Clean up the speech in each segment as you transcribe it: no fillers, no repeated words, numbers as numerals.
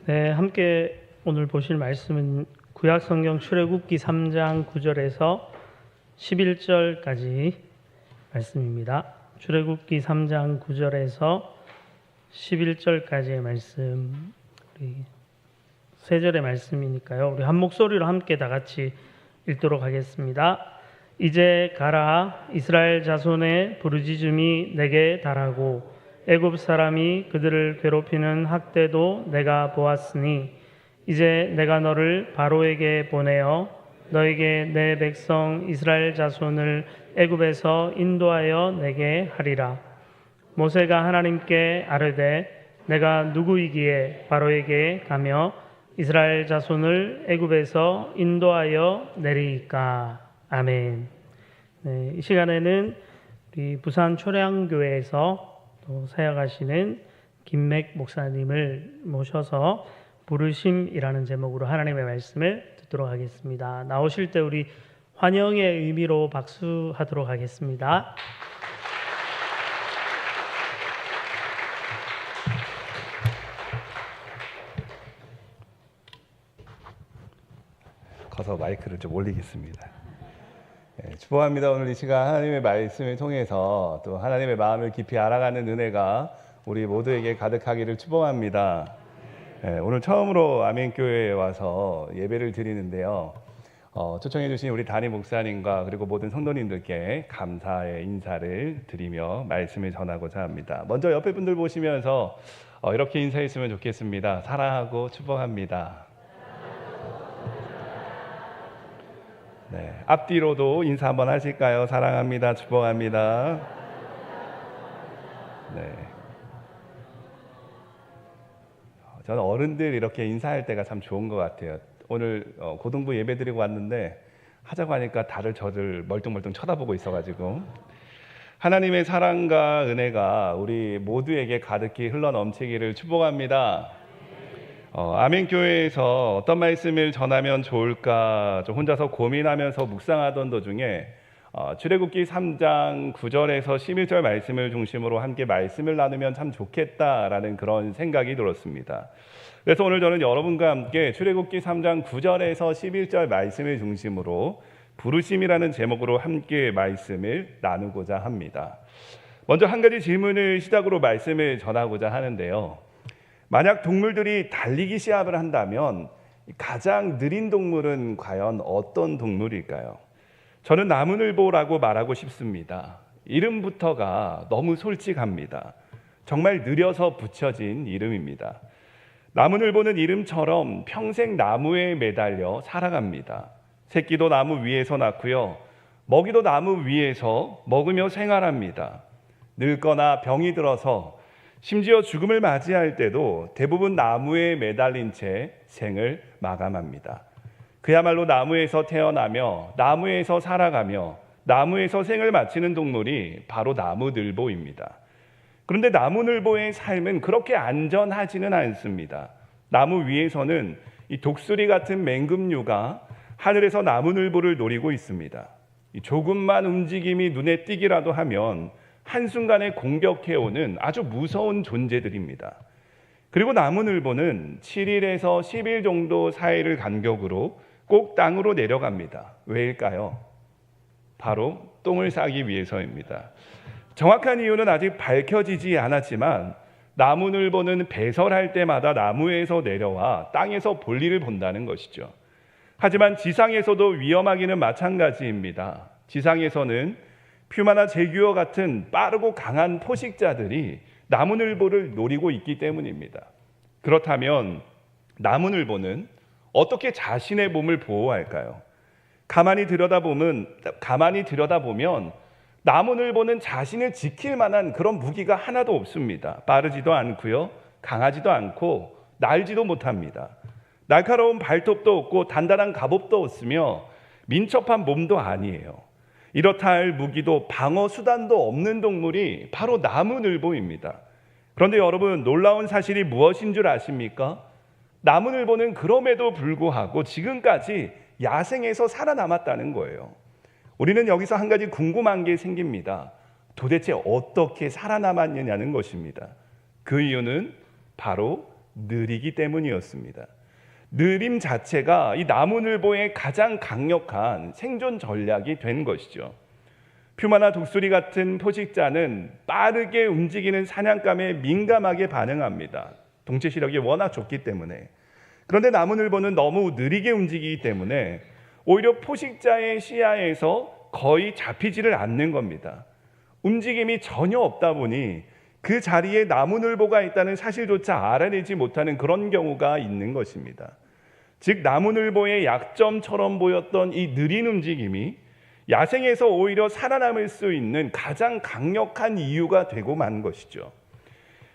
네, 함께 오늘 보실 말씀은 구약성경 출애굽기 3장 9절에서 11절까지 말씀입니다. 출애굽기 3장 9절에서 11절까지의 말씀, 우리 세 절의 말씀이니까요. 우리 한 목소리로 함께 다 같이 읽도록 하겠습니다. 이제 가라, 이스라엘 자손의 부르짖음이 내게 달하고 애굽 사람이 그들을 괴롭히는 학대도 내가 보았으니 이제 내가 너를 바로에게 보내어 너에게 내 백성 이스라엘 자손을 애굽에서 인도하여 내게 하리라. 모세가 하나님께 아뢰되 내가 누구이기에 바로에게 가며 이스라엘 자손을 애굽에서 인도하여 내리이까. 아멘. 네, 이 시간에는 우리 부산 초량교회에서 또 사역하시는 김맥 목사님을 모셔서 부르심이라는 제목으로 하나님의 말씀을 듣도록 하겠습니다. 나오실 때 우리 환영의 의미로 박수하도록 하겠습니다. 커서 마이크를 좀 올리겠습니다. 축복합니다. 오늘 이 시간 하나님의 말씀을 통해서 또 하나님의 마음을 깊이 알아가는 은혜가 우리 모두에게 가득하기를 축복합니다. 오늘 처음으로 아멘교회에 와서 예배를 드리는데요. 초청해 주신 우리 담임 목사님과 그리고 모든 성도님들께 감사의 인사를 드리며 말씀을 전하고자 합니다. 먼저 옆에 분들 보시면서 이렇게 인사했으면 좋겠습니다. 사랑하고 축복합니다. 네, 앞뒤로도 인사 한번 하실까요? 사랑합니다. 축복합니다. 네. 저는 어른들 이렇게 인사할 때가 참 좋은 것 같아요. 오늘 고등부 예배 드리고 왔는데 하자고 하니까 다들 저를 멀뚱멀뚱 쳐다보고 있어가지고 하나님의 사랑과 은혜가 우리 모두에게 가득히 흘러넘치기를 축복합니다. 아멘교회에서 어떤 말씀을 전하면 좋을까 좀 혼자서 고민하면서 묵상하던 도중에 출애굽기 3장 9절에서 11절 말씀을 중심으로 함께 말씀을 나누면 참 좋겠다라는 그런 생각이 들었습니다. 그래서 오늘 저는 여러분과 함께 출애굽기 3장 9절에서 11절 말씀을 중심으로 부르심이라는 제목으로 함께 말씀을 나누고자 합니다. 먼저 한 가지 질문을 시작으로 말씀을 전하고자 하는데요. 만약 동물들이 달리기 시합을 한다면 가장 느린 동물은 과연 어떤 동물일까요? 저는 나무늘보라고 말하고 싶습니다. 이름부터가 너무 솔직합니다. 정말 느려서 붙여진 이름입니다. 나무늘보는 이름처럼 평생 나무에 매달려 살아갑니다. 새끼도 나무 위에서 낳고요. 먹이도 나무 위에서 먹으며 생활합니다. 늙거나 병이 들어서 심지어 죽음을 맞이할 때도 대부분 나무에 매달린 채 생을 마감합니다. 그야말로 나무에서 태어나며 나무에서 살아가며 나무에서 생을 마치는 동물이 바로 나무늘보입니다. 그런데 나무늘보의 삶은 그렇게 안전하지는 않습니다. 나무 위에서는 이 독수리 같은 맹금류가 하늘에서 나무늘보를 노리고 있습니다. 조금만 움직임이 눈에 띄기라도 하면 한순간에 공격해오는 아주 무서운 존재들입니다. 그리고 나무늘보는 7일에서 10일 정도 사이를 간격으로 꼭 땅으로 내려갑니다. 왜일까요? 바로 똥을 싸기 위해서입니다. 정확한 이유는 아직 밝혀지지 않았지만 나무늘보는 배설할 때마다 나무에서 내려와 땅에서 볼일을 본다는 것이죠. 하지만 지상에서도 위험하기는 마찬가지입니다. 지상에서는 퓨마나 제규어 같은 빠르고 강한 포식자들이 나무늘보를 노리고 있기 때문입니다. 그렇다면 나무늘보는 어떻게 자신의 몸을 보호할까요? 가만히 들여다보면 나무늘보는 자신을 지킬 만한 그런 무기가 하나도 없습니다. 빠르지도 않고요, 강하지도 않고 날지도 못합니다. 날카로운 발톱도 없고 단단한 갑옷도 없으며 민첩한 몸도 아니에요. 이렇다 할 무기도 방어 수단도 없는 동물이 바로 나무늘보입니다. 그런데 여러분, 놀라운 사실이 무엇인 줄 아십니까? 나무늘보는 그럼에도 불구하고 지금까지 야생에서 살아남았다는 거예요. 우리는 여기서 한 가지 궁금한 게 생깁니다. 도대체 어떻게 살아남았느냐는 것입니다. 그 이유는 바로 느리기 때문이었습니다. 느림 자체가 이 나무늘보의 가장 강력한 생존 전략이 된 것이죠. 퓨마나 독수리 같은 포식자는 빠르게 움직이는 사냥감에 민감하게 반응합니다. 동체 시력이 워낙 좋기 때문에. 그런데 나무늘보는 너무 느리게 움직이기 때문에 오히려 포식자의 시야에서 거의 잡히지를 않는 겁니다. 움직임이 전혀 없다 보니 그 자리에 나무늘보가 있다는 사실조차 알아내지 못하는 그런 경우가 있는 것입니다. 즉 나무늘보의 약점처럼 보였던 이 느린 움직임이 야생에서 오히려 살아남을 수 있는 가장 강력한 이유가 되고 만 것이죠.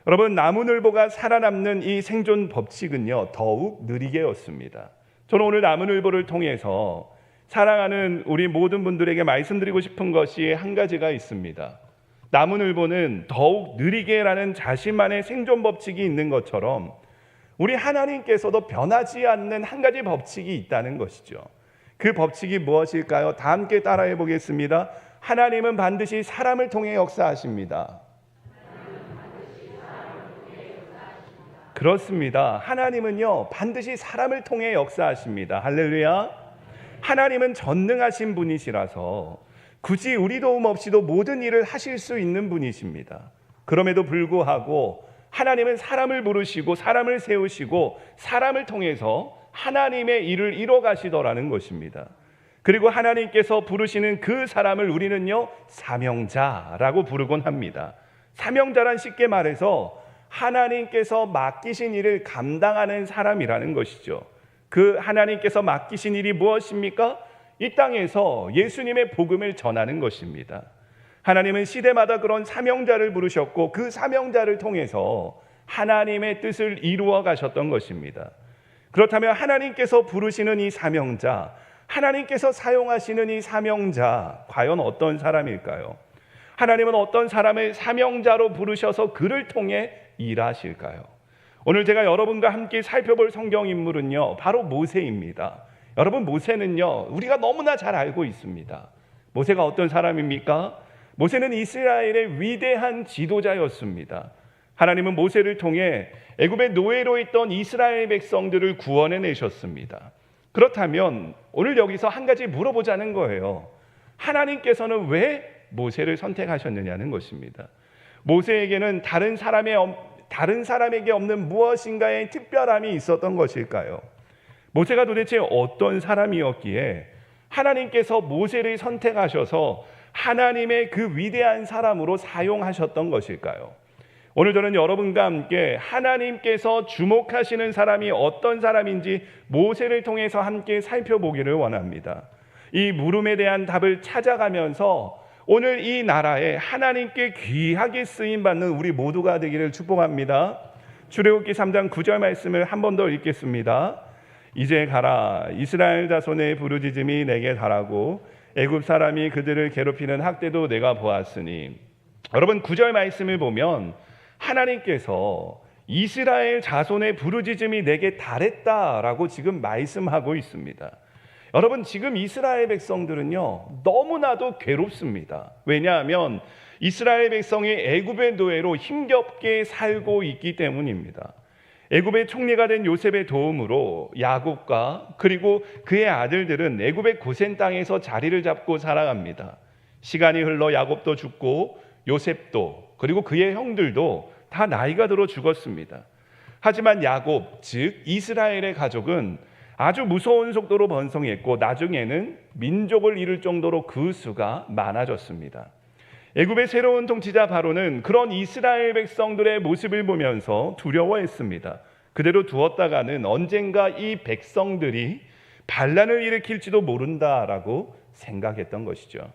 여러분, 나무늘보가 살아남는 이 생존 법칙은요, 더욱 느리게였습니다. 저는 오늘 나무늘보를 통해서 사랑하는 우리 모든 분들에게 말씀드리고 싶은 것이 한 가지가 있습니다. 나무늘보는 더욱 느리게라는 자신만의 생존 법칙이 있는 것처럼 우리 하나님께서도 변하지 않는 한 가지 법칙이 있다는 것이죠. 그 법칙이 무엇일까요? 다 함께 따라해 보겠습니다. 하나님은 반드시 사람을 통해 역사하십니다. 그렇습니다. 하나님은요, 반드시 사람을 통해 역사하십니다. 할렐루야. 하나님은 전능하신 분이시라서 굳이 우리 도움 없이도 모든 일을 하실 수 있는 분이십니다. 그럼에도 불구하고 하나님은 사람을 부르시고 사람을 세우시고 사람을 통해서 하나님의 일을 이뤄 가시더라는 것입니다. 그리고 하나님께서 부르시는 그 사람을 우리는요, 사명자라고 부르곤 합니다. 사명자란 쉽게 말해서 하나님께서 맡기신 일을 감당하는 사람이라는 것이죠. 그 하나님께서 맡기신 일이 무엇입니까? 이 땅에서 예수님의 복음을 전하는 것입니다. 하나님은 시대마다 그런 사명자를 부르셨고 그 사명자를 통해서 하나님의 뜻을 이루어 가셨던 것입니다. 그렇다면 하나님께서 부르시는 이 사명자, 하나님께서 사용하시는 이 사명자, 과연 어떤 사람일까요? 하나님은 어떤 사람을 사명자로 부르셔서 그를 통해 일하실까요? 오늘 제가 여러분과 함께 살펴볼 성경 인물은요, 바로 모세입니다. 여러분, 모세는요, 우리가 너무나 잘 알고 있습니다. 모세가 어떤 사람입니까? 모세는 이스라엘의 위대한 지도자였습니다. 하나님은 모세를 통해 애굽의 노예로 있던 이스라엘 백성들을 구원해 내셨습니다. 그렇다면 오늘 여기서 한 가지 물어보자는 거예요. 하나님께서는 왜 모세를 선택하셨느냐는 것입니다. 모세에게는 다른 사람에게 없는 무엇인가의 특별함이 있었던 것일까요? 모세가 도대체 어떤 사람이었기에 하나님께서 모세를 선택하셔서 하나님의 그 위대한 사람으로 사용하셨던 것일까요? 오늘 저는 여러분과 함께 하나님께서 주목하시는 사람이 어떤 사람인지 모세를 통해서 함께 살펴보기를 원합니다. 이 물음에 대한 답을 찾아가면서 오늘 이 나라에 하나님께 귀하게 쓰임받는 우리 모두가 되기를 축복합니다. 출애굽기 3장 9절 말씀을 한 번 더 읽겠습니다. 이제 가라, 이스라엘 자손의 부르짖음이 내게 달하고 애굽 사람이 그들을 괴롭히는 학대도 내가 보았으니. 여러분, 9절 말씀을 보면 하나님께서 이스라엘 자손의 부르짖음이 내게 달했다라고 지금 말씀하고 있습니다. 여러분, 지금 이스라엘 백성들은요, 너무나도 괴롭습니다. 왜냐하면 이스라엘 백성이 애굽의 노예로 힘겹게 살고 있기 때문입니다. 애굽의 총리가 된 요셉의 도움으로 야곱과 그리고 그의 아들들은 애굽의 고센 땅에서 자리를 잡고 살아갑니다. 시간이 흘러 야곱도 죽고 요셉도 그리고 그의 형들도 다 나이가 들어 죽었습니다. 하지만 야곱, 즉 이스라엘의 가족은 아주 무서운 속도로 번성했고 나중에는 민족을 이룰 정도로 그 수가 많아졌습니다. 애굽의 새로운 통치자 바로는 그런 이스라엘 백성들의 모습을 보면서 두려워했습니다. 그대로 두었다가는 언젠가 이 백성들이 반란을 일으킬지도 모른다라고 생각했던 것이죠.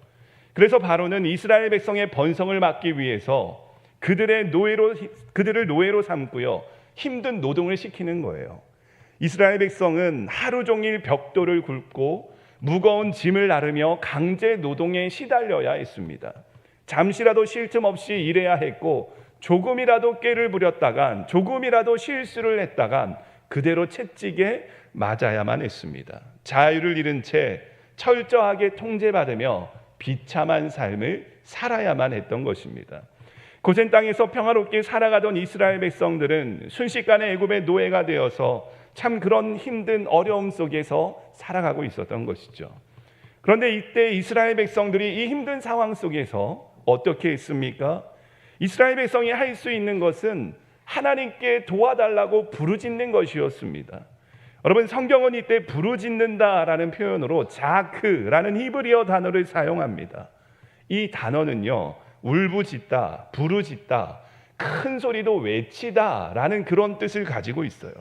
그래서 바로는 이스라엘 백성의 번성을 막기 위해서 그들을 노예로 삼고요, 힘든 노동을 시키는 거예요. 이스라엘 백성은 하루 종일 벽돌을 굴고 무거운 짐을 나르며 강제 노동에 시달려야 했습니다. 잠시라도 쉴 틈 없이 일해야 했고 조금이라도 꾀를 부렸다간, 조금이라도 실수를 했다간 그대로 채찍에 맞아야만 했습니다. 자유를 잃은 채 철저하게 통제받으며 비참한 삶을 살아야만 했던 것입니다. 고센 땅에서 평화롭게 살아가던 이스라엘 백성들은 순식간에 애굽의 노예가 되어서 참 그런 힘든 어려움 속에서 살아가고 있었던 것이죠. 그런데 이때 이스라엘 백성들이 이 힘든 상황 속에서 어떻게 했습니까? 이스라엘 백성이 할 수 있는 것은 하나님께 도와달라고 부르짖는 것이었습니다. 여러분, 성경은 이때 부르짖는다라는 표현으로 자크라는 히브리어 단어를 사용합니다. 이 단어는요, 울부짖다, 부르짖다, 큰 소리로 외치다라는 그런 뜻을 가지고 있어요.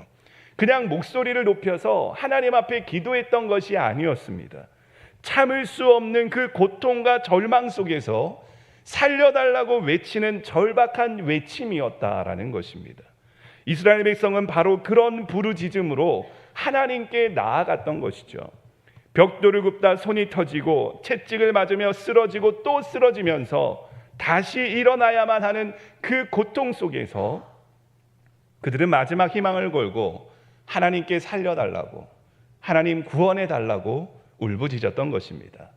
그냥 목소리를 높여서 하나님 앞에 기도했던 것이 아니었습니다. 참을 수 없는 그 고통과 절망 속에서 살려달라고 외치는 절박한 외침이었다라는 것입니다. 이스라엘 백성은 바로 그런 부르짖음으로 하나님께 나아갔던 것이죠. 벽돌을 굽다 손이 터지고 채찍을 맞으며 쓰러지고 또 쓰러지면서 다시 일어나야만 하는 그 고통 속에서 그들은 마지막 희망을 걸고 하나님께 살려달라고, 하나님 구원해달라고 울부짖었던 것입니다.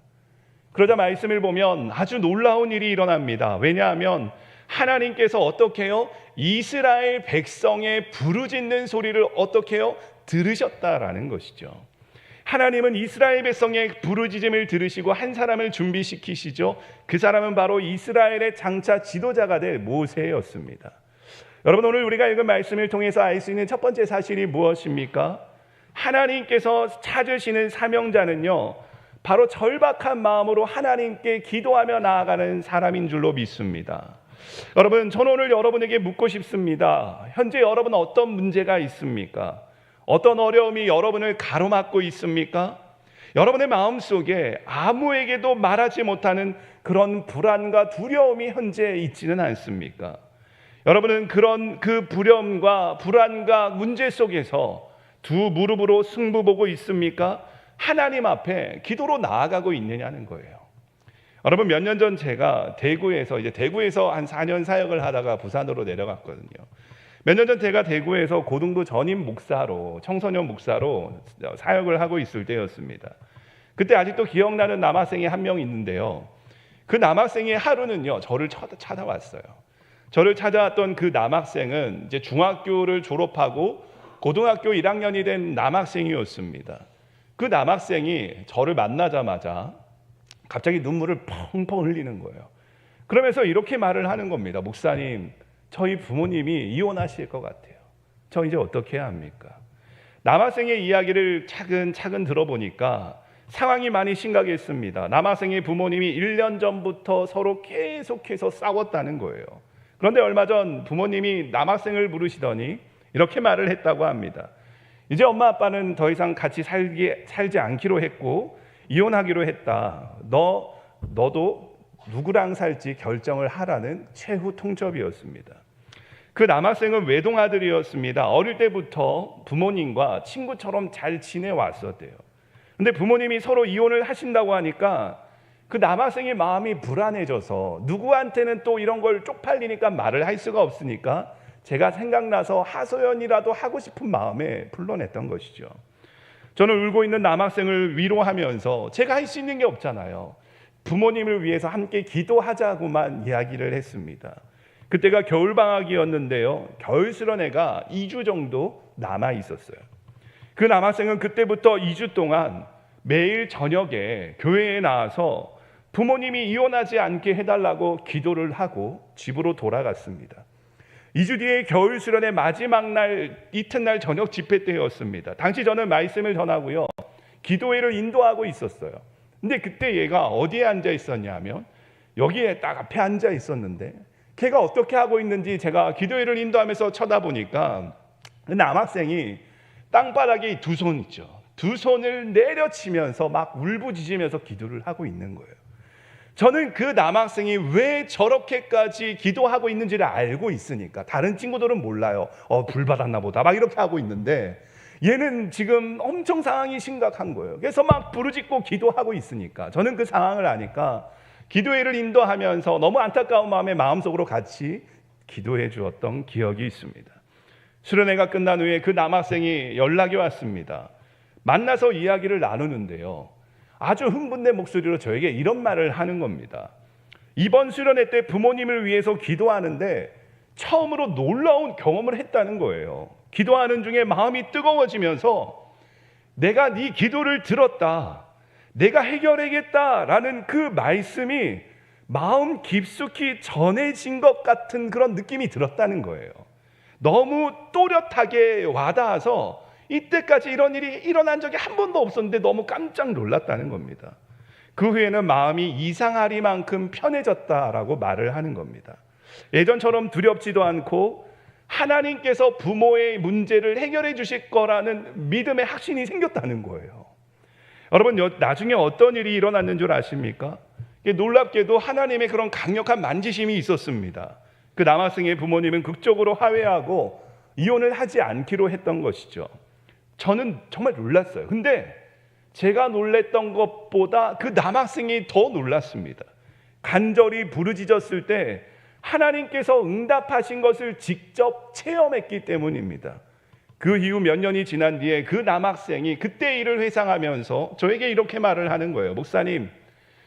그러자 말씀을 보면 아주 놀라운 일이 일어납니다. 왜냐하면 하나님께서 어떻게 해요? 이스라엘 백성의 부르짖는 소리를 어떻게 해요? 들으셨다라는 것이죠. 하나님은 이스라엘 백성의 부르짖음을 들으시고 한 사람을 준비시키시죠. 그 사람은 바로 이스라엘의 장차 지도자가 될 모세였습니다. 여러분, 오늘 우리가 읽은 말씀을 통해서 알 수 있는 첫 번째 사실이 무엇입니까? 하나님께서 찾으시는 사명자는요, 바로 절박한 마음으로 하나님께 기도하며 나아가는 사람인 줄로 믿습니다. 여러분, 저는 오늘 여러분에게 묻고 싶습니다. 현재 여러분 어떤 문제가 있습니까? 어떤 어려움이 여러분을 가로막고 있습니까? 여러분의 마음속에 아무에게도 말하지 못하는 그런 불안과 두려움이 현재 있지는 않습니까? 여러분은 그런 그 두려움과 불안과 문제 속에서 두 무릎으로 승부 보고 있습니까? 하나님 앞에 기도로 나아가고 있느냐는 거예요. 여러분, 몇 년 전 제가 대구에서 한 4년 사역을 하다가 부산으로 내려갔거든요. 몇 년 전 제가 대구에서 고등부 전임 목사로, 청소년 목사로 사역을 하고 있을 때였습니다. 그때 아직도 기억나는 남학생이 한 명 있는데요. 그 남학생의 하루는요, 저를 찾아왔어요. 저를 찾아왔던 그 남학생은 이제 중학교를 졸업하고 고등학교 1학년이 된 남학생이었습니다. 그 남학생이 저를 만나자마자 갑자기 눈물을 펑펑 흘리는 거예요. 그러면서 이렇게 말을 하는 겁니다. 목사님, 저희 부모님이 이혼하실 것 같아요. 저 이제 어떻게 해야 합니까? 남학생의 이야기를 차근차근 들어보니까 상황이 많이 심각했습니다. 남학생의 부모님이 1년 전부터 서로 계속해서 싸웠다는 거예요. 그런데 얼마 전 부모님이 남학생을 부르시더니 이렇게 말을 했다고 합니다. 이제 엄마 아빠는 더 이상 같이 살지 않기로 했고 이혼하기로 했다. 너도 누구랑 살지 결정을 하라는 최후 통첩이었습니다. 그 남학생은 외동아들이었습니다. 어릴 때부터 부모님과 친구처럼 잘 지내왔었대요. 근데 부모님이 서로 이혼을 하신다고 하니까 그 남학생의 마음이 불안해져서 누구한테는 또 이런 걸 쪽팔리니까 말을 할 수가 없으니까 제가 생각나서 하소연이라도 하고 싶은 마음에 불러냈던 것이죠. 저는 울고 있는 남학생을 위로하면서 제가 할 수 있는 게 없잖아요. 부모님을 위해서 함께 기도하자고만 이야기를 했습니다. 그때가 겨울방학이었는데요. 겨울 수련회가 2주 정도 남아 있었어요. 그 남학생은 그때부터 2주 동안 매일 저녁에 교회에 나와서 부모님이 이혼하지 않게 해달라고 기도를 하고 집으로 돌아갔습니다. 2주 뒤에 겨울 수련의 마지막 날 이튿날 저녁 집회 때였습니다. 당시 저는 말씀을 전하고요, 기도회를 인도하고 있었어요. 근데 그때 얘가 어디에 앉아 있었냐면 여기에 딱 앞에 앉아 있었는데 걔가 어떻게 하고 있는지 제가 기도회를 인도하면서 쳐다보니까 그 남학생이 땅바닥에 두 손 있죠. 두 손을 내려치면서 막 울부짖으면서 기도를 하고 있는 거예요. 저는 그 남학생이 왜 저렇게까지 기도하고 있는지를 알고 있으니까, 다른 친구들은 몰라요. 불 받았나 보다 막 이렇게 하고 있는데 얘는 지금 엄청 상황이 심각한 거예요. 그래서 막 부르짖고 기도하고 있으니까 저는 그 상황을 아니까 기도회를 인도하면서 너무 안타까운 마음에 마음속으로 같이 기도해 주었던 기억이 있습니다. 수련회가 끝난 후에 그 남학생이 연락이 왔습니다. 만나서 이야기를 나누는데요, 아주 흥분된 목소리로 저에게 이런 말을 하는 겁니다. 이번 수련회 때 부모님을 위해서 기도하는데 처음으로 놀라운 경험을 했다는 거예요. 기도하는 중에 마음이 뜨거워지면서 내가 네 기도를 들었다, 내가 해결하겠다라는 그 말씀이 마음 깊숙이 전해진 것 같은 그런 느낌이 들었다는 거예요. 너무 또렷하게 와닿아서 이때까지 이런 일이 일어난 적이 한 번도 없었는데 너무 깜짝 놀랐다는 겁니다. 그 후에는 마음이 이상하리만큼 편해졌다라고 말을 하는 겁니다. 예전처럼 두렵지도 않고 하나님께서 부모의 문제를 해결해 주실 거라는 믿음의 확신이 생겼다는 거예요. 여러분, 나중에 어떤 일이 일어났는 줄 아십니까? 놀랍게도 하나님의 그런 강력한 만지심이 있었습니다. 그 남학생의 부모님은 극적으로 화해하고 이혼을 하지 않기로 했던 것이죠. 저는 정말 놀랐어요. 근데 제가 놀랬던 것보다 그 남학생이 더 놀랐습니다. 간절히 부르짖었을 때 하나님께서 응답하신 것을 직접 체험했기 때문입니다. 그 이후 몇 년이 지난 뒤에 그 남학생이 그때 일을 회상하면서 저에게 이렇게 말을 하는 거예요. 목사님,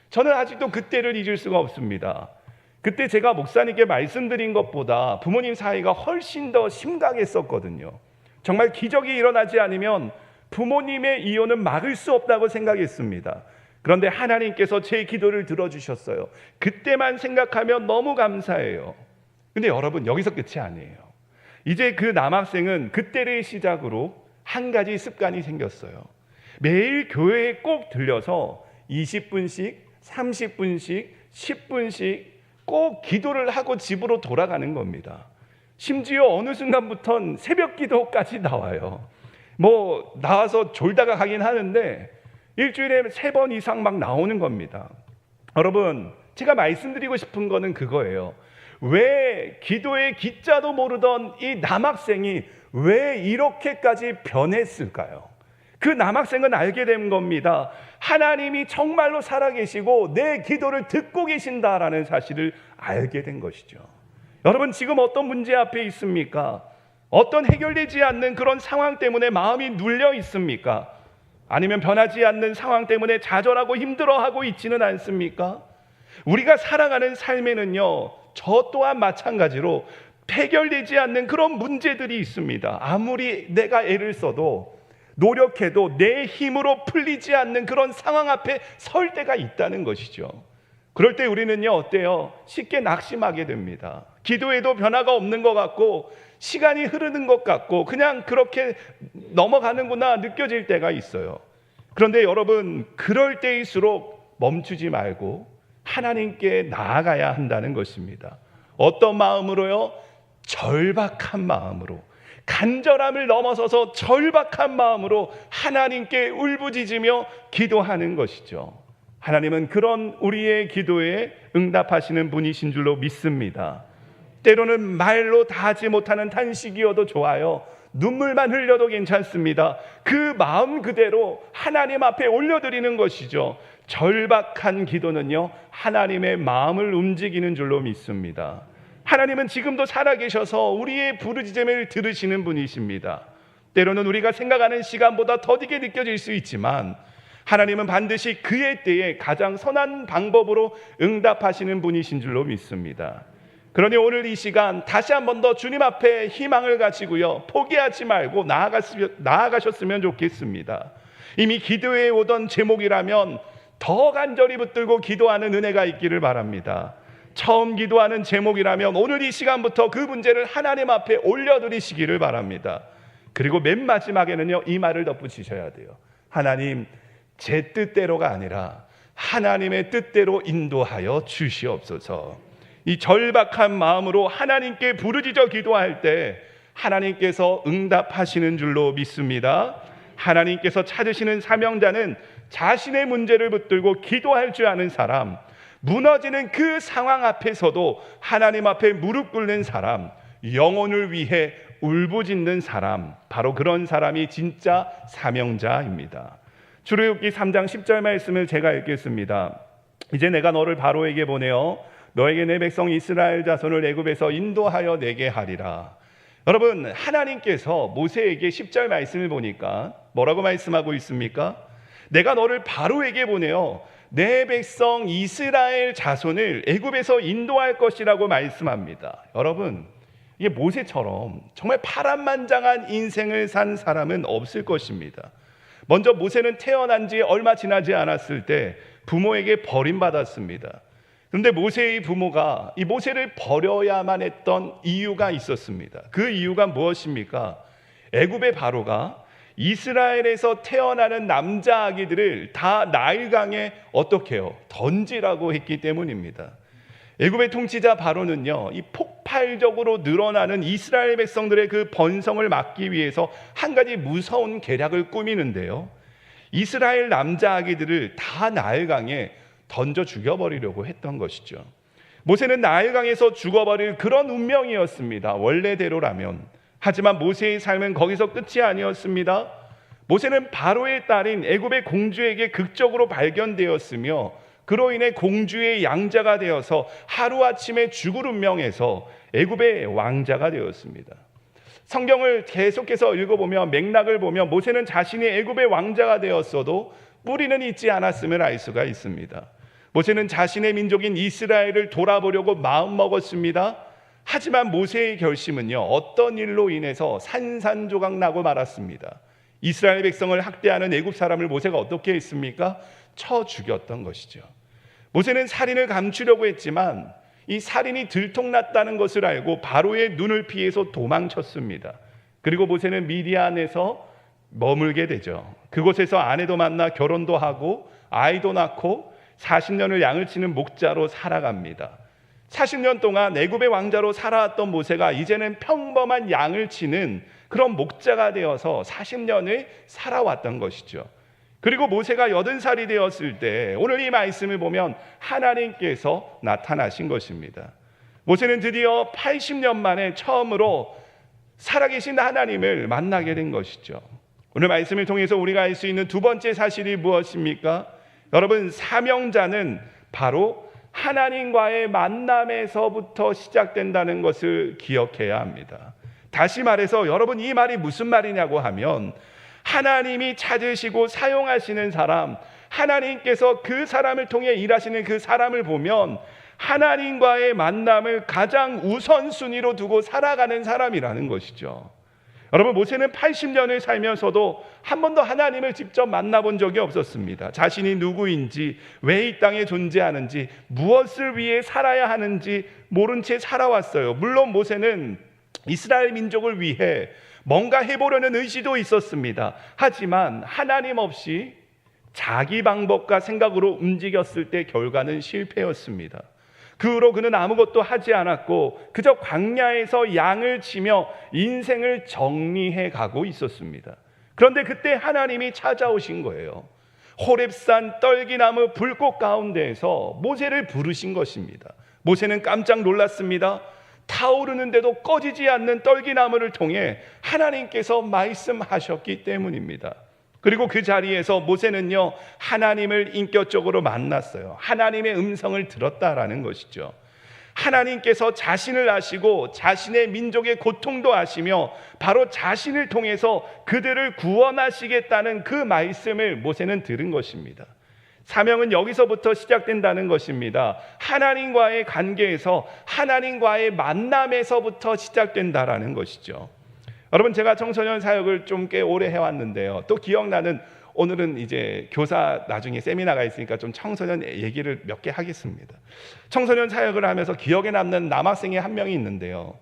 저는 아직도 그때를 잊을 수가 없습니다. 그때 제가 목사님께 말씀드린 것보다 부모님 사이가 훨씬 더 심각했었거든요. 정말 기적이 일어나지 않으면 부모님의 이혼은 막을 수 없다고 생각했습니다. 그런데 하나님께서 제 기도를 들어주셨어요. 그때만 생각하면 너무 감사해요. 근데 여러분, 여기서 끝이 아니에요. 이제 그 남학생은 그때를 시작으로 한 가지 습관이 생겼어요. 매일 교회에 꼭 들려서 20분씩, 30분씩, 10분씩 꼭 기도를 하고 집으로 돌아가는 겁니다. 심지어 어느 순간부터는 새벽 기도까지 나와요. 나와서 졸다가 가긴 하는데 일주일에 3번 이상 막 나오는 겁니다. 여러분, 제가 말씀드리고 싶은 거는 그거예요. 왜 기도의 기자도 모르던 이 남학생이 왜 이렇게까지 변했을까요? 그 남학생은 알게 된 겁니다. 하나님이 정말로 살아계시고 내 기도를 듣고 계신다라는 사실을 알게 된 것이죠. 여러분, 지금 어떤 문제 앞에 있습니까? 어떤 해결되지 않는 그런 상황 때문에 마음이 눌려 있습니까? 아니면 변하지 않는 상황 때문에 좌절하고 힘들어하고 있지는 않습니까? 우리가 살아가는 삶에는요, 저 또한 마찬가지로 해결되지 않는 그런 문제들이 있습니다. 아무리 내가 애를 써도 노력해도 내 힘으로 풀리지 않는 그런 상황 앞에 설 때가 있다는 것이죠. 그럴 때 우리는요, 어때요? 쉽게 낙심하게 됩니다. 기도해도 변화가 없는 것 같고 시간이 흐르는 것 같고 그냥 그렇게 넘어가는구나 느껴질 때가 있어요. 그런데 여러분, 그럴 때일수록 멈추지 말고 하나님께 나아가야 한다는 것입니다. 어떤 마음으로요? 절박한 마음으로, 간절함을 넘어서서 절박한 마음으로 하나님께 울부짖으며 기도하는 것이죠. 하나님은 그런 우리의 기도에 응답하시는 분이신 줄로 믿습니다. 때로는 말로 다 하지 못하는 탄식이어도 좋아요. 눈물만 흘려도 괜찮습니다. 그 마음 그대로 하나님 앞에 올려드리는 것이죠. 절박한 기도는요, 하나님의 마음을 움직이는 줄로 믿습니다. 하나님은 지금도 살아계셔서 우리의 부르짖음을 들으시는 분이십니다. 때로는 우리가 생각하는 시간보다 더디게 느껴질 수 있지만 하나님은 반드시 그의 때에 가장 선한 방법으로 응답하시는 분이신 줄로 믿습니다. 그러니 오늘 이 시간 다시 한 번 더 주님 앞에 희망을 가지고요, 포기하지 말고 나아가셨으면 좋겠습니다. 이미 기도해 오던 제목이라면 더 간절히 붙들고 기도하는 은혜가 있기를 바랍니다. 처음 기도하는 제목이라면 오늘 이 시간부터 그 문제를 하나님 앞에 올려드리시기를 바랍니다. 그리고 맨 마지막에는요, 이 말을 덧붙이셔야 돼요. 하나님, 제 뜻대로가 아니라 하나님의 뜻대로 인도하여 주시옵소서. 이 절박한 마음으로 하나님께 부르짖어 기도할 때 하나님께서 응답하시는 줄로 믿습니다. 하나님께서 찾으시는 사명자는 자신의 문제를 붙들고 기도할 줄 아는 사람, 무너지는 그 상황 앞에서도 하나님 앞에 무릎 꿇는 사람, 영혼을 위해 울부짖는 사람, 바로 그런 사람이 진짜 사명자입니다. 출애굽기 3장 10절 말씀을 제가 읽겠습니다. 이제 내가 너를 바로에게 보내어 너에게 내 백성 이스라엘 자손을 애굽에서 인도하여 내게 하리라. 여러분, 하나님께서 모세에게 10절 말씀을 보니까 뭐라고 말씀하고 있습니까? 내가 너를 바로에게 보내어 내 백성 이스라엘 자손을 애굽에서 인도할 것이라고 말씀합니다. 여러분, 이게 모세처럼 정말 파란만장한 인생을 산 사람은 없을 것입니다. 먼저 모세는 태어난 지 얼마 지나지 않았을 때 부모에게 버림받았습니다. 그런데 모세의 부모가 이 모세를 버려야만 했던 이유가 있었습니다. 그 이유가 무엇입니까? 애굽의 바로가 이스라엘에서 태어나는 남자 아기들을 다 나일강에 어떻게 해요? 던지라고 했기 때문입니다. 애굽의 통치자 바로는요, 이 폭발적으로 늘어나는 이스라엘 백성들의 그 번성을 막기 위해서 한 가지 무서운 계략을 꾸미는데요, 이스라엘 남자 아기들을 다 나일강에 던져 죽여버리려고 했던 것이죠. 모세는 나일강에서 죽어버릴 그런 운명이었습니다, 원래대로라면. 하지만 모세의 삶은 거기서 끝이 아니었습니다. 모세는 바로의 딸인 애굽의 공주에게 극적으로 발견되었으며 그로 인해 공주의 양자가 되어서 하루아침에 죽을 운명에서 애굽의 왕자가 되었습니다. 성경을 계속해서 읽어보면, 맥락을 보면 모세는 자신이 애굽의 왕자가 되었어도 뿌리는 잊지 않았음을 알 수가 있습니다. 모세는 자신의 민족인 이스라엘을 돌아보려고 마음먹었습니다. 하지만 모세의 결심은요, 어떤 일로 인해서 산산조각 나고 말았습니다. 이스라엘 백성을 학대하는 애굽 사람을 모세가 어떻게 했습니까? 쳐 죽였던 것이죠. 모세는 살인을 감추려고 했지만 이 살인이 들통났다는 것을 알고 바로의 눈을 피해서 도망쳤습니다. 그리고 모세는 미디안에서 머물게 되죠. 그곳에서 아내도 만나 결혼도 하고 아이도 낳고 40년을 양을 치는 목자로 살아갑니다. 40년 동안 애굽의 왕자로 살아왔던 모세가 이제는 평범한 양을 치는 그런 목자가 되어서 40년을 살아왔던 것이죠. 그리고 모세가 80살이 되었을 때 오늘 이 말씀을 보면 하나님께서 나타나신 것입니다. 모세는 드디어 80년 만에 처음으로 살아계신 하나님을 만나게 된 것이죠. 오늘 말씀을 통해서 우리가 알 수 있는 두 번째 사실이 무엇입니까? 여러분, 사명자는 바로 하나님과의 만남에서부터 시작된다는 것을 기억해야 합니다. 다시 말해서 여러분, 이 말이 무슨 말이냐고 하면, 하나님이 찾으시고 사용하시는 사람, 하나님께서 그 사람을 통해 일하시는 그 사람을 보면 하나님과의 만남을 가장 우선순위로 두고 살아가는 사람이라는 것이죠. 여러분, 모세는 80년을 살면서도 한 번도 하나님을 직접 만나본 적이 없었습니다. 자신이 누구인지, 왜 이 땅에 존재하는지, 무엇을 위해 살아야 하는지 모른 채 살아왔어요. 물론 모세는 이스라엘 민족을 위해 뭔가 해보려는 의지도 있었습니다. 하지만 하나님 없이 자기 방법과 생각으로 움직였을 때 결과는 실패였습니다. 그 후로 그는 아무것도 하지 않았고 그저 광야에서 양을 치며 인생을 정리해 가고 있었습니다. 그런데 그때 하나님이 찾아오신 거예요. 호렙산 떨기나무 불꽃 가운데에서 모세를 부르신 것입니다. 모세는 깜짝 놀랐습니다. 타오르는데도 꺼지지 않는 떨기나무를 통해 하나님께서 말씀하셨기 때문입니다. 그리고 그 자리에서 모세는요, 하나님을 인격적으로 만났어요. 하나님의 음성을 들었다라는 것이죠. 하나님께서 자신을 아시고 자신의 민족의 고통도 아시며 바로 자신을 통해서 그들을 구원하시겠다는 그 말씀을 모세는 들은 것입니다. 사명은 여기서부터 시작된다는 것입니다. 하나님과의 관계에서, 하나님과의 만남에서부터 시작된다라는 것이죠. 여러분, 제가 청소년 사역을 좀 꽤 오래 해왔는데요, 또 기억나는, 오늘은 이제 교사 나중에 세미나가 있으니까 좀 청소년 얘기를 몇 개 하겠습니다. 청소년 사역을 하면서 기억에 남는 남학생이 한 명이 있는데요,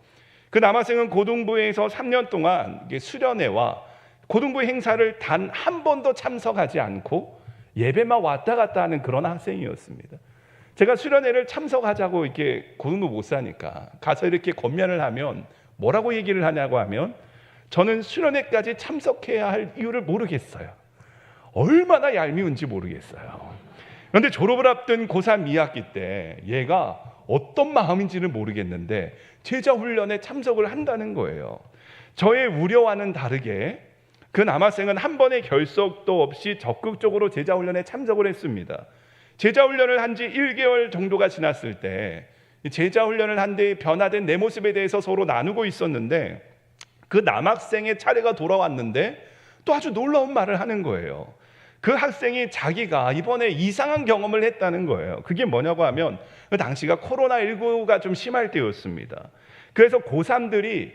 그 남학생은 고등부에서 3년 동안 수련회와 고등부 행사를 단 한 번도 참석하지 않고 예배만 왔다 갔다 하는 그런 학생이었습니다. 제가 수련회를 참석하자고 이렇게 고등부 목사니까 가서 이렇게 권면을 하면 뭐라고 얘기를 하냐고 하면, 저는 수련회까지 참석해야 할 이유를 모르겠어요. 얼마나 얄미운지 모르겠어요. 그런데 졸업을 앞둔 고3 2학기 때 얘가 어떤 마음인지는 모르겠는데 제자 훈련에 참석을 한다는 거예요. 저의 우려와는 다르게 그 남학생은 한 번의 결석도 없이 적극적으로 제자 훈련에 참석을 했습니다. 제자 훈련을 한 지 1개월 정도가 지났을 때 제자 훈련을 한 뒤 변화된 내 모습에 대해서 서로 나누고 있었는데, 그 남학생의 차례가 돌아왔는데 또 아주 놀라운 말을 하는 거예요. 그 학생이 자기가 이번에 이상한 경험을 했다는 거예요. 그게 뭐냐고 하면 그 당시가 코로나19가 좀 심할 때였습니다. 그래서 고3들이,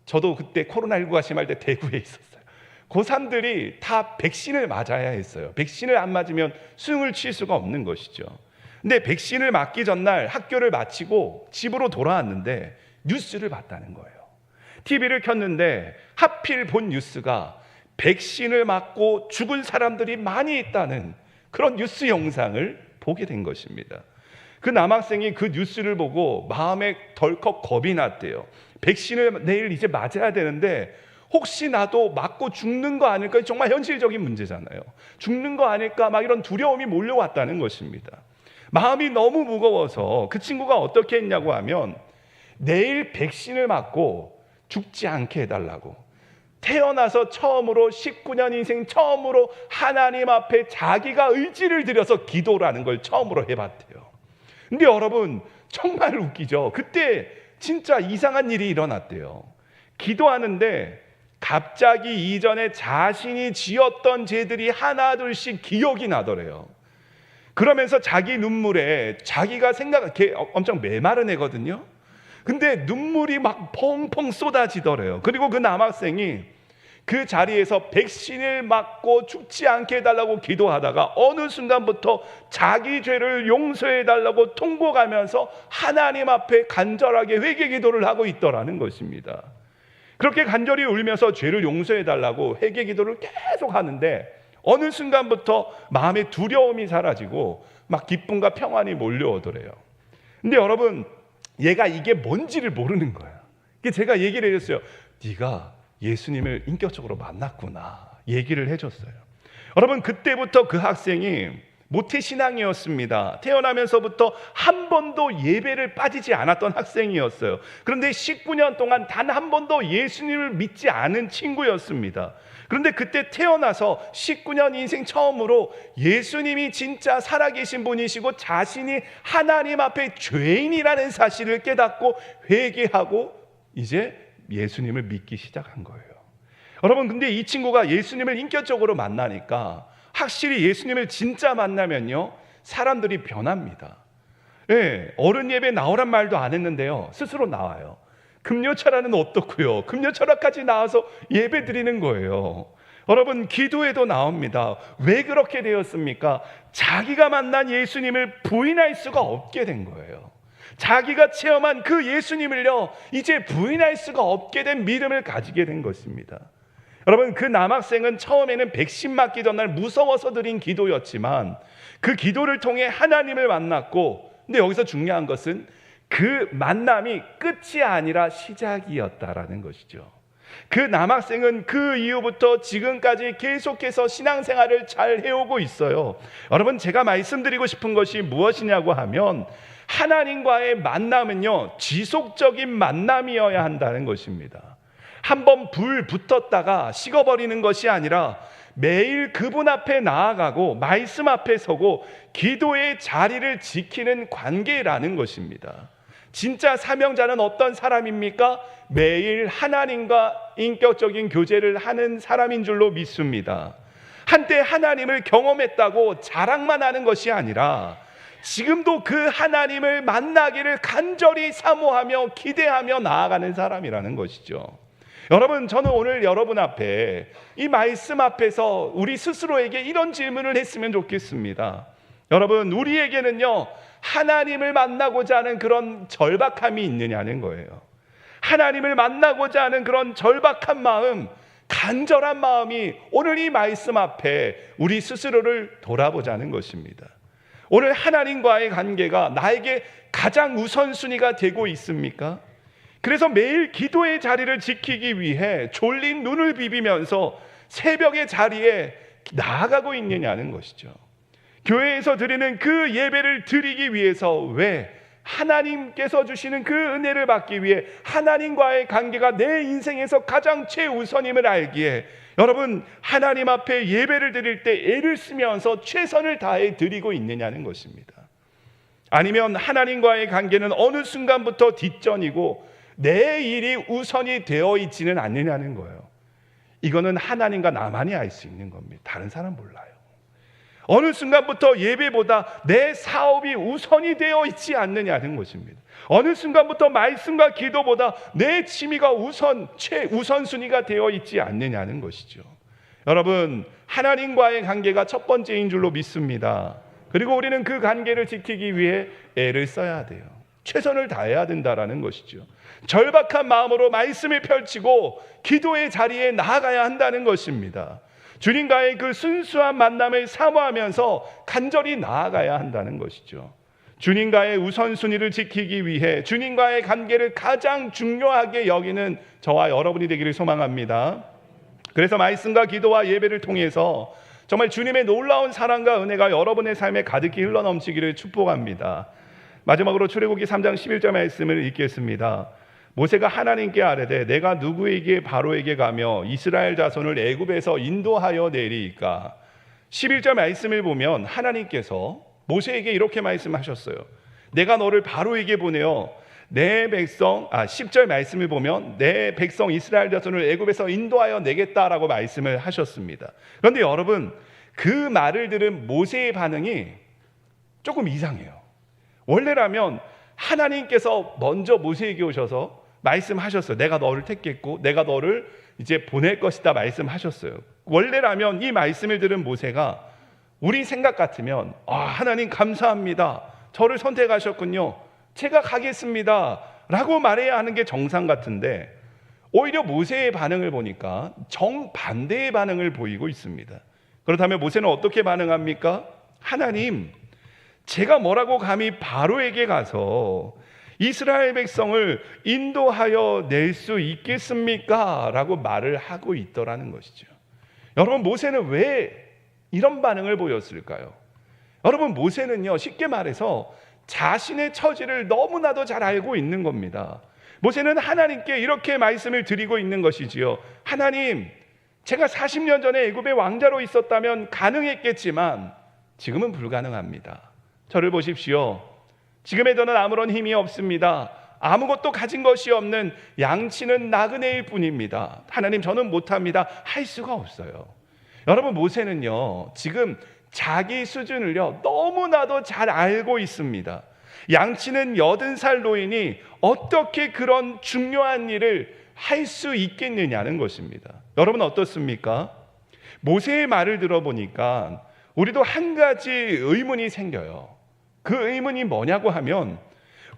저도 그때 코로나19가 심할 때 대구에 있었어요. 고3들이 다 백신을 맞아야 했어요. 백신을 안 맞으면 수능을 칠 수가 없는 것이죠. 근데 백신을 맞기 전날 학교를 마치고 집으로 돌아왔는데 뉴스를 봤다는 거예요. TV를 켰는데 하필 본 뉴스가 백신을 맞고 죽은 사람들이 많이 있다는 그런 뉴스 영상을 보게 된 것입니다. 그 남학생이 그 뉴스를 보고 마음에 덜컥 겁이 났대요. 백신을 내일 이제 맞아야 되는데 혹시 나도 맞고 죽는 거 아닐까? 정말 현실적인 문제잖아요. 죽는 거 아닐까? 막 이런 두려움이 몰려왔다는 것입니다. 마음이 너무 무거워서 그 친구가 어떻게 했냐고 하면 내일 백신을 맞고 죽지 않게 해달라고, 태어나서 처음으로 19년 인생 처음으로 하나님 앞에 자기가 의지를 들여서 기도라는 걸 처음으로 해봤대요. 근데 여러분 정말 웃기죠. 그때 진짜 이상한 일이 일어났대요. 기도하는데 갑자기 이전에 자신이 지었던 죄들이 하나둘씩 기억이 나더래요. 그러면서 자기 눈물에 자기가 엄청 메마른 애거든요. 근데 눈물이 막 펑펑 쏟아지더래요. 그리고 그 남학생이 그 자리에서 백신을 맞고 죽지 않게 해달라고 기도하다가 어느 순간부터 자기 죄를 용서해달라고 통곡하면서 하나님 앞에 간절하게 회개 기도를 하고 있더라는 것입니다. 그렇게 간절히 울면서 죄를 용서해달라고 회개 기도를 계속 하는데 어느 순간부터 마음의 두려움이 사라지고 막 기쁨과 평안이 몰려오더래요. 근데 여러분, 얘가 이게 뭔지를 모르는 거야. 제가 얘기를 해줬어요. 네가 예수님을 인격적으로 만났구나 얘기를 해줬어요. 여러분, 그때부터 그 학생이 모태신앙이었습니다. 태어나면서부터 한 번도 예배를 빠지지 않았던 학생이었어요. 그런데 19년 동안 단 한 번도 예수님을 믿지 않은 친구였습니다. 그런데 그때 태어나서 19년 인생 처음으로 예수님이 진짜 살아계신 분이시고 자신이 하나님 앞에 죄인이라는 사실을 깨닫고 회개하고 이제 예수님을 믿기 시작한 거예요. 여러분, 근데 이 친구가 예수님을 인격적으로 만나니까 확실히 예수님을 진짜 만나면요 사람들이 변합니다. 어른 예배 나오란 말도 안 했는데요 스스로 나와요. 금요철학은 어떻고요? 금요철학까지 나와서 예배 드리는 거예요. 여러분, 기도에도 나옵니다. 왜 그렇게 되었습니까? 자기가 만난 예수님을 부인할 수가 없게 된 거예요. 자기가 체험한 그 예수님을요 이제 부인할 수가 없게 된 믿음을 가지게 된 것입니다. 여러분, 그 남학생은 처음에는 백신 맞기 전날 무서워서 드린 기도였지만 그 기도를 통해 하나님을 만났고, 근데 여기서 중요한 것은 그 만남이 끝이 아니라 시작이었다라는 것이죠. 그 남학생은 그 이후부터 지금까지 계속해서 신앙생활을 잘 해오고 있어요. 여러분, 제가 말씀드리고 싶은 것이 무엇이냐고 하면 하나님과의 만남은요 지속적인 만남이어야 한다는 것입니다. 한번 불 붙었다가 식어버리는 것이 아니라 매일 그분 앞에 나아가고 말씀 앞에 서고 기도의 자리를 지키는 관계라는 것입니다. 진짜 사명자는 어떤 사람입니까? 매일 하나님과 인격적인 교제를 하는 사람인 줄로 믿습니다. 한때 하나님을 경험했다고 자랑만 하는 것이 아니라 지금도 그 하나님을 만나기를 간절히 사모하며 기대하며 나아가는 사람이라는 것이죠. 여러분, 저는 오늘 여러분 앞에 이 말씀 앞에서 우리 스스로에게 이런 질문을 했으면 좋겠습니다. 여러분, 우리에게는요 하나님을 만나고자 하는 그런 절박함이 있느냐는 거예요. 하나님을 만나고자 하는 그런 절박한 마음, 간절한 마음이 오늘 이 말씀 앞에 우리 스스로를 돌아보자는 것입니다. 오늘 하나님과의 관계가 나에게 가장 우선순위가 되고 있습니까? 그래서 매일 기도의 자리를 지키기 위해 졸린 눈을 비비면서 새벽의 자리에 나아가고 있느냐는 것이죠. 교회에서 드리는 그 예배를 드리기 위해서, 왜? 하나님께서 주시는 그 은혜를 받기 위해, 하나님과의 관계가 내 인생에서 가장 최우선임을 알기에 여러분, 하나님 앞에 예배를 드릴 때 애를 쓰면서 최선을 다해 드리고 있느냐는 것입니다. 아니면 하나님과의 관계는 어느 순간부터 뒷전이고 내 일이 우선이 되어 있지는 않느냐는 거예요. 이거는 하나님과 나만이 알 수 있는 겁니다. 다른 사람 몰라요. 어느 순간부터 예배보다 내 사업이 우선이 되어 있지 않느냐는 것입니다. 어느 순간부터 말씀과 기도보다 내 취미가 최우선순위가 되어 있지 않느냐는 것이죠. 여러분, 하나님과의 관계가 첫 번째인 줄로 믿습니다. 그리고 우리는 그 관계를 지키기 위해 애를 써야 돼요. 최선을 다해야 된다라는 것이죠. 절박한 마음으로 말씀을 펼치고 기도의 자리에 나아가야 한다는 것입니다. 주님과의 그 순수한 만남을 사모하면서 간절히 나아가야 한다는 것이죠. 주님과의 우선순위를 지키기 위해 주님과의 관계를 가장 중요하게 여기는 저와 여러분이 되기를 소망합니다. 그래서 말씀과 기도와 예배를 통해서 정말 주님의 놀라운 사랑과 은혜가 여러분의 삶에 가득히 흘러넘치기를 축복합니다. 마지막으로 출애굽기 3장 11절 말씀을 읽겠습니다. 모세가 하나님께 아뢰되 내가 누구에게 바로에게 가며 이스라엘 자손을 애굽에서 인도하여 내리이까. 11절 말씀을 보면 하나님께서 모세에게 이렇게 말씀하셨어요. 내가 너를 바로에게 보내어 내 백성 10절 말씀을 보면 내 백성 이스라엘 자손을 애굽에서 인도하여 내겠다라고 말씀을 하셨습니다. 그런데 여러분, 그 말을 들은 모세의 반응이 조금 이상해요. 원래라면 하나님께서 먼저 모세에게 오셔서 말씀하셨어요. 내가 너를 택했고 내가 너를 이제 보낼 것이다 말씀하셨어요. 원래라면 이 말씀을 들은 모세가 우리 생각 같으면 하나님 감사합니다. 저를 선택하셨군요. 제가 가겠습니다 라고 말해야 하는 게 정상 같은데 오히려 모세의 반응을 보니까 정반대의 반응을 보이고 있습니다. 그렇다면 모세는 어떻게 반응합니까? 하나님, 제가 뭐라고 감히 바로에게 가서 이스라엘 백성을 인도하여 낼 수 있겠습니까? 라고 말을 하고 있더라는 것이죠. 여러분, 모세는 왜 이런 반응을 보였을까요? 여러분, 모세는요, 쉽게 말해서 자신의 처지를 너무나도 잘 알고 있는 겁니다. 모세는 하나님께 이렇게 말씀을 드리고 있는 것이지요. 하나님, 제가 40년 전에 애굽의 왕자로 있었다면 가능했겠지만 지금은 불가능합니다. 저를 보십시오. 지금의 저는 아무런 힘이 없습니다. 아무것도 가진 것이 없는 양치는 나그네일 뿐입니다. 하나님, 저는 못합니다. 할 수가 없어요. 여러분, 모세는요, 지금 자기 수준을요 너무나도 잘 알고 있습니다. 양치는 80살 노인이 어떻게 그런 중요한 일을 할 수 있겠느냐는 것입니다. 여러분, 어떻습니까? 모세의 말을 들어보니까 우리도 한 가지 의문이 생겨요. 그 의문이 뭐냐고 하면,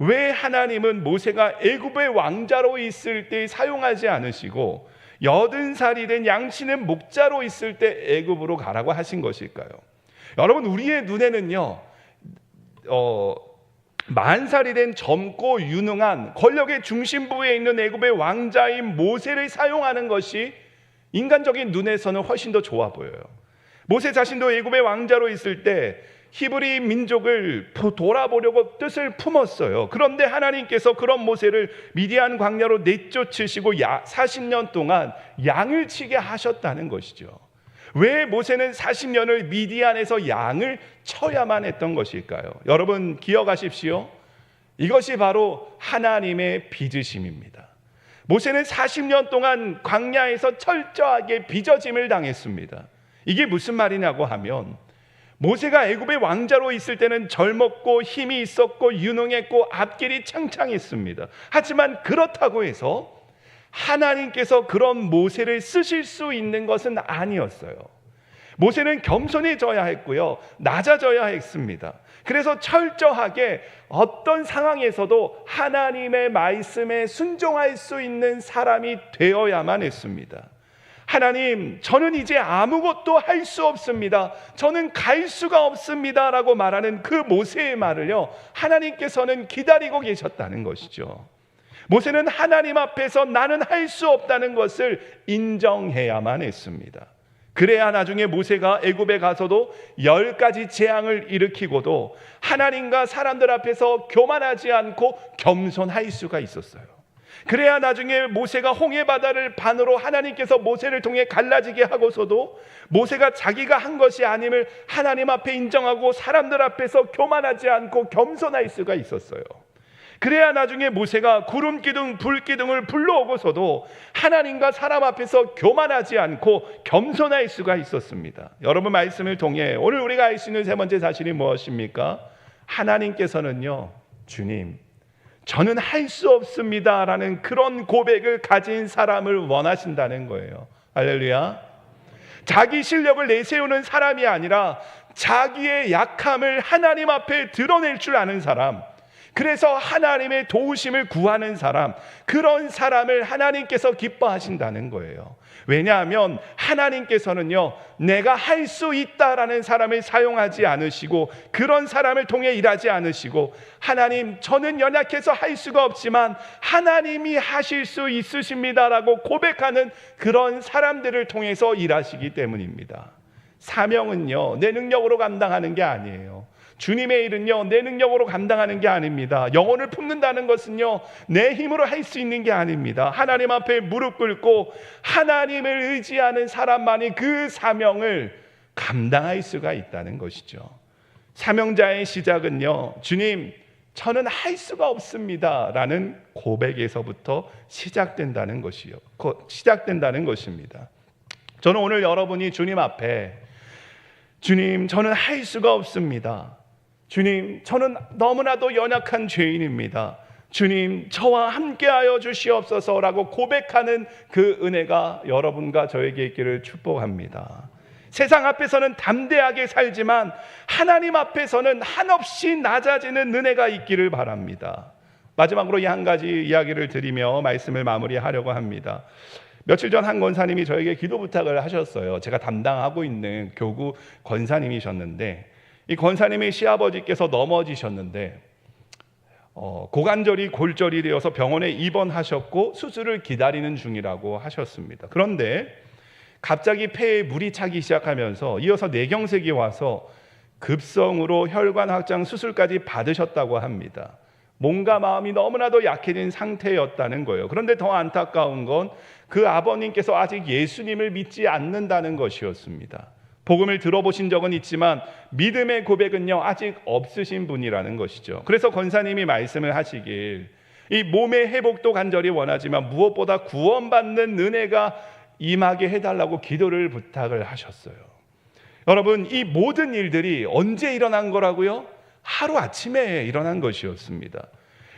왜 하나님은 모세가 애굽의 왕자로 있을 때 사용하지 않으시고 80살이 된 양치는 목자로 있을 때 애굽으로 가라고 하신 것일까요? 여러분, 우리의 눈에는요 40살이 된 젊고 유능한 권력의 중심부에 있는 애굽의 왕자인 모세를 사용하는 것이 인간적인 눈에서는 훨씬 더 좋아 보여요. 모세 자신도 애굽의 왕자로 있을 때 히브리 민족을 돌아보려고 뜻을 품었어요. 그런데 하나님께서 그런 모세를 미디안 광야로 내쫓으시고 40년 동안 양을 치게 하셨다는 것이죠. 왜 모세는 40년을 미디안에서 양을 쳐야만 했던 것일까요? 여러분, 기억하십시오. 이것이 바로 하나님의 빚으심입니다. 모세는 40년 동안 광야에서 철저하게 빚어짐을 당했습니다. 이게 무슨 말이냐고 하면, 모세가 애굽의 왕자로 있을 때는 젊었고 힘이 있었고 유능했고 앞길이 창창했습니다. 하지만 그렇다고 해서 하나님께서 그런 모세를 쓰실 수 있는 것은 아니었어요. 모세는 겸손해져야 했고요, 낮아져야 했습니다. 그래서 철저하게 어떤 상황에서도 하나님의 말씀에 순종할 수 있는 사람이 되어야만 했습니다. 하나님, 저는 이제 아무것도 할 수 없습니다. 저는 갈 수가 없습니다 라고 말하는 그 모세의 말을요, 하나님께서는 기다리고 계셨다는 것이죠. 모세는 하나님 앞에서 나는 할 수 없다는 것을 인정해야만 했습니다. 그래야 나중에 모세가 애굽에 가서도 10가지 재앙을 일으키고도 하나님과 사람들 앞에서 교만하지 않고 겸손할 수가 있었어요. 그래야 나중에 모세가 홍해바다를 반으로 하나님께서 모세를 통해 갈라지게 하고서도 모세가 자기가 한 것이 아님을 하나님 앞에 인정하고 사람들 앞에서 교만하지 않고 겸손할 수가 있었어요. 그래야 나중에 모세가 구름 기둥 불 기둥을 불러오고서도 하나님과 사람 앞에서 교만하지 않고 겸손할 수가 있었습니다. 여러분, 말씀을 통해 오늘 우리가 알 수 있는 세 번째 사실이 무엇입니까? 하나님께서는요, 주님, 저는 할 수 없습니다 라는 그런 고백을 가진 사람을 원하신다는 거예요. 할렐루야. 자기 실력을 내세우는 사람이 아니라 자기의 약함을 하나님 앞에 드러낼 줄 아는 사람, 그래서 하나님의 도우심을 구하는 사람, 그런 사람을 하나님께서 기뻐하신다는 거예요. 왜냐하면 하나님께서는요, 내가 할 수 있다라는 사람을 사용하지 않으시고 그런 사람을 통해 일하지 않으시고, 하나님, 저는 연약해서 할 수가 없지만 하나님이 하실 수 있으십니다라고 고백하는 그런 사람들을 통해서 일하시기 때문입니다. 사명은요, 내 능력으로 감당하는 게 아니에요. 주님의 일은요, 내 능력으로 감당하는 게 아닙니다. 영혼을 품는다는 것은요, 내 힘으로 할 수 있는 게 아닙니다. 하나님 앞에 무릎 꿇고 하나님을 의지하는 사람만이 그 사명을 감당할 수가 있다는 것이죠. 사명자의 시작은요, 주님, 저는 할 수가 없습니다 라는 고백에서부터 시작된다는 것입니다. 저는 오늘 여러분이 주님 앞에, 주님, 저는 할 수가 없습니다. 주님, 저는 너무나도 연약한 죄인입니다. 주님, 저와 함께하여 주시옵소서라고 고백하는 그 은혜가 여러분과 저에게 있기를 축복합니다. 세상 앞에서는 담대하게 살지만 하나님 앞에서는 한없이 낮아지는 은혜가 있기를 바랍니다. 마지막으로 이 한 가지 이야기를 드리며 말씀을 마무리하려고 합니다. 며칠 전 한 권사님이 저에게 기도 부탁을 하셨어요. 제가 담당하고 있는 교구 권사님이셨는데, 이 권사님의 시아버지께서 넘어지셨는데 고관절이 골절이 되어서 병원에 입원하셨고 수술을 기다리는 중이라고 하셨습니다. 그런데 갑자기 폐에 물이 차기 시작하면서 이어서 뇌경색이 와서 급성으로 혈관 확장 수술까지 받으셨다고 합니다. 몸과 마음이 너무나도 약해진 상태였다는 거예요. 그런데 더 안타까운 건 그 아버님께서 아직 예수님을 믿지 않는다는 것이었습니다. 복음을 들어보신 적은 있지만 믿음의 고백은요, 아직 없으신 분이라는 것이죠. 그래서 권사님이 말씀을 하시길, 이 몸의 회복도 간절히 원하지만 무엇보다 구원받는 은혜가 임하게 해달라고 기도를 부탁을 하셨어요. 여러분, 이 모든 일들이 언제 일어난 거라고요? 하루아침에 일어난 것이었습니다.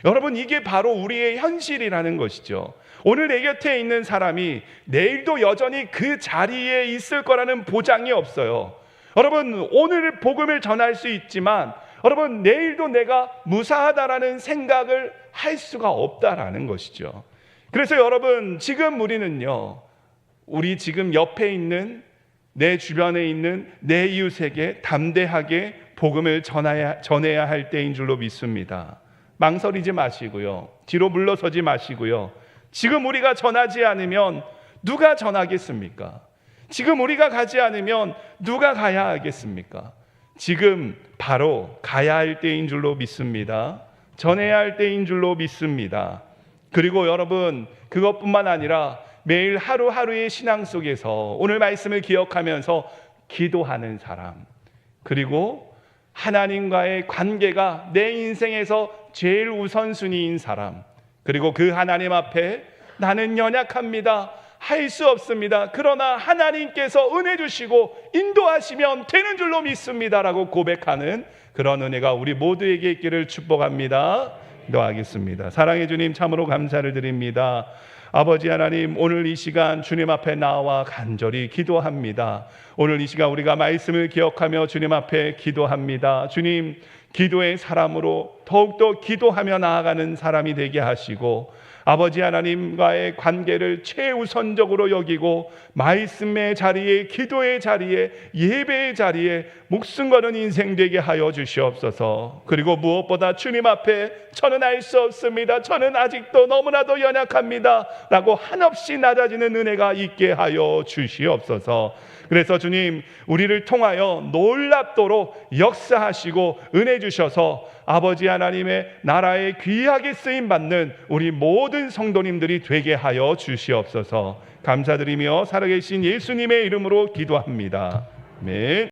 여러분, 이게 바로 우리의 현실이라는 것이죠. 오늘 내 곁에 있는 사람이 내일도 여전히 그 자리에 있을 거라는 보장이 없어요. 여러분, 오늘 복음을 전할 수 있지만 여러분, 내일도 내가 무사하다라는 생각을 할 수가 없다라는 것이죠. 그래서 여러분, 지금 우리는요, 우리 지금 옆에 있는, 내 주변에 있는 내 이웃에게 담대하게 복음을 전해야 할 때인 줄로 믿습니다. 망설이지 마시고요, 뒤로 물러서지 마시고요. 지금 우리가 전하지 않으면 누가 전하겠습니까? 지금 우리가 가지 않으면 누가 가야 하겠습니까? 지금 바로 가야 할 때인 줄로 믿습니다. 전해야 할 때인 줄로 믿습니다. 그리고 여러분, 그것뿐만 아니라 매일 하루하루의 신앙 속에서 오늘 말씀을 기억하면서 기도하는 사람, 그리고 하나님과의 관계가 내 인생에서 제일 우선순위인 사람, 그리고 그 하나님 앞에 나는 연약합니다, 할 수 없습니다, 그러나 하나님께서 은혜 주시고 인도하시면 되는 줄로 믿습니다라고 고백하는 그런 은혜가 우리 모두에게 있기를 축복합니다. 기도하겠습니다. 사랑의 주님, 참으로 감사를 드립니다. 아버지 하나님, 오늘 이 시간 주님 앞에 나와 간절히 기도합니다. 오늘 이 시간 우리가 말씀을 기억하며 주님 앞에 기도합니다. 주님, 기도의 사람으로 더욱더 기도하며 나아가는 사람이 되게 하시고, 아버지 하나님과의 관계를 최우선적으로 여기고 말씀의 자리에, 기도의 자리에, 예배의 자리에 목숨 거는 인생 되게 하여 주시옵소서. 그리고 무엇보다 주님 앞에 저는 알 수 없습니다, 저는 아직도 너무나도 연약합니다 라고 한없이 낮아지는 은혜가 있게 하여 주시옵소서. 그래서 주님, 우리를 통하여 놀랍도록 역사하시고 은혜 주셔서 아버지 하나님의 나라에 귀하게 쓰임받는 우리 모든 성도님들이 되게 하여 주시옵소서. 감사드리며 살아계신 예수님의 이름으로 기도합니다. 아멘.